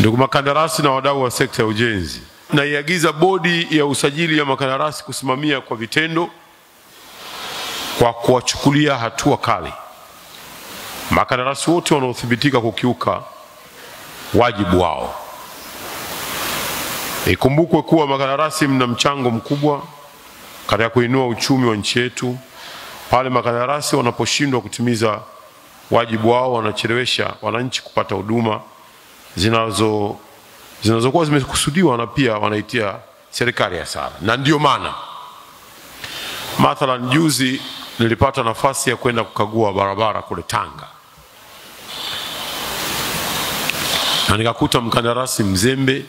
Ndugu makandarasi na wadau wa sekta ya ujenzi, naiagiza bodi ya usajili ya makandarasi kusimamia kwa vitendo kwa kuwachukulia hatua kali makandarasi wote wanaothibitika kukiuka wajibu wao. Ikumbukwe kuwa makandarasi mna mchango mkubwa katika kuinua uchumi wa nchi yetu. Pale makandarasi wanaposhindwa kutimiza wajibu wao, wanachelewesha wananchi kupata huduma zinazokuwa zimekusudiwa, na pia wanaitia serikali hasara. Na ndio maana mathalan juzi nilipata nafasi ya kwenda kukagua barabara kule Tanga, na nikakuta mkandarasi mzembe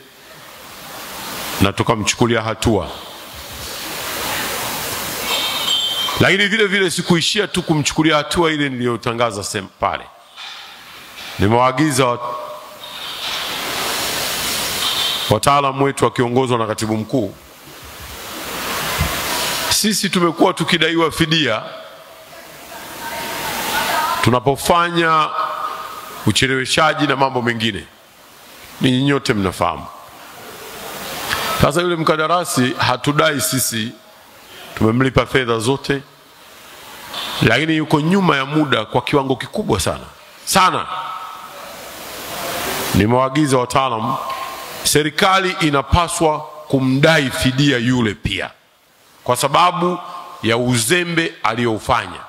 na tukamchukulia hatua. Lakini vile vile sikuishia tu kumchukulia hatua ile niliyotangaza pale. Nimewaagiza wataalamu wetu wakiongozwa na katibu mkuu. Sisi tumekuwa tukidaiwa fidia tunapofanya ucheleweshaji na mambo mengine. Ninyi nyote mnafahamu. Sasa yule mkandarasi hatudai sisi, tumemlipa fedha zote, lakini yuko nyuma ya muda kwa kiwango kikubwa sana. Nimewaagiza wataalamu, serikali inapaswa kumdai fidia yule pia kwa sababu ya uzembe aliyoufanya.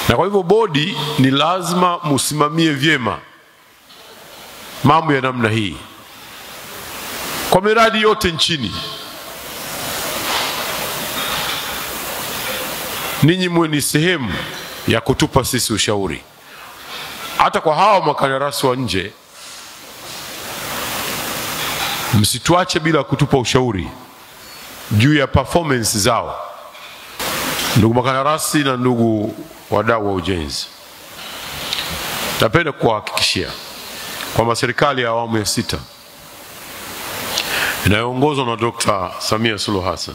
Na kwa hivyo bodi ni lazima musimamie vyema mambo ya namna hii kwa miradi yote nchini. Ninyi mwe ni sehemu ya kutupa sisi ushauri. Hata kwa hawa makandarasi wa nje, msituache bila kutupa ushauri juu ya performance zao. Ndugu makandarasi na ndugu wadau wa ujenzi, napenda kuwahakikishia kwamba serikali ya awamu ya 6 inayoongozwa na Dr. Samia Suluhu Hassan,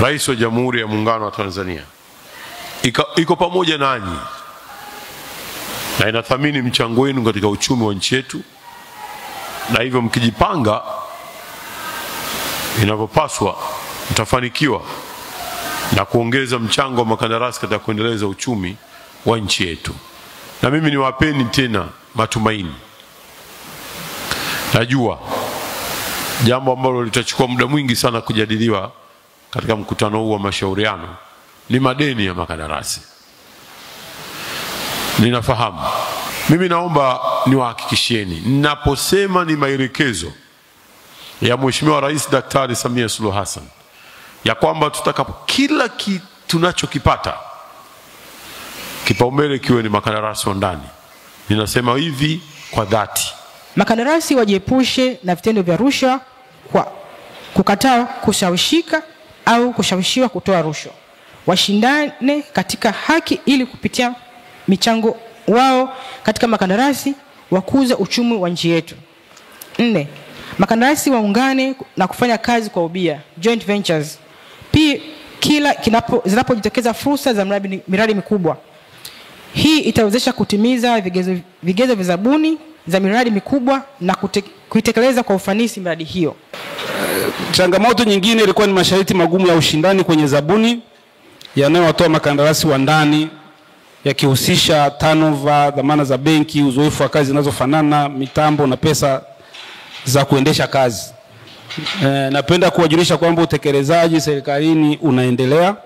Rais wa Jamhuri ya Muungano wa Tanzania, iko pamoja nanyi na inathamini mchango wenu katika uchumi wa nchi yetu, na hivyo mkijipanga inavyopaswa mtafanikiwa na kuongeza mchango wa makandarasi katika kuendeleza uchumi wa nchi yetu. Na mimi niwapeni tena matumaini. Najua jambo ambalo litachukua muda mwingi sana kujadiliwa katika mkutano huu wa mashauriano ni madeni ya makandarasi. Ninafahamu. Mimi naomba niwahakikishieni, ninaposema ni maelekezo ya Mheshimiwa Rais Daktari Samia Suluhu Hassan ya kwamba tutakapo kila kitu tunachokipata kipaumbele kiwe ni makandarasi wa ndani, ninasema hivi kwa dhati. Makandarasi wajiepushe na vitendo vya rushwa, kwa kukataa kushawishika au kushawishiwa kutoa rushwa. Washindane katika haki ili kupitia michango wao katika makandarasi wakuza uchumi wa nchi yetu. 4. Makandarasi waungane na kufanya kazi kwa ubia, joint ventures. Pia kila zinapojitokeza fursa za miradi mikubwa. Hii itawezesha kutimiza vigezo vya zabuni za miradi mikubwa na kuitekeleza kwa ufanisi miradi hiyo. Changamoto nyingine ilikuwa ni masharti magumu ya ushindani kwenye zabuni yanayowatoa makandarasi wa ndani, yakihusisha turnover, dhamana za benki, uzoefu wa kazi zinazofanana, mitambo na pesa za kuendesha kazi. Napenda kuwajulisha kwamba utekelezaji serikalini unaendelea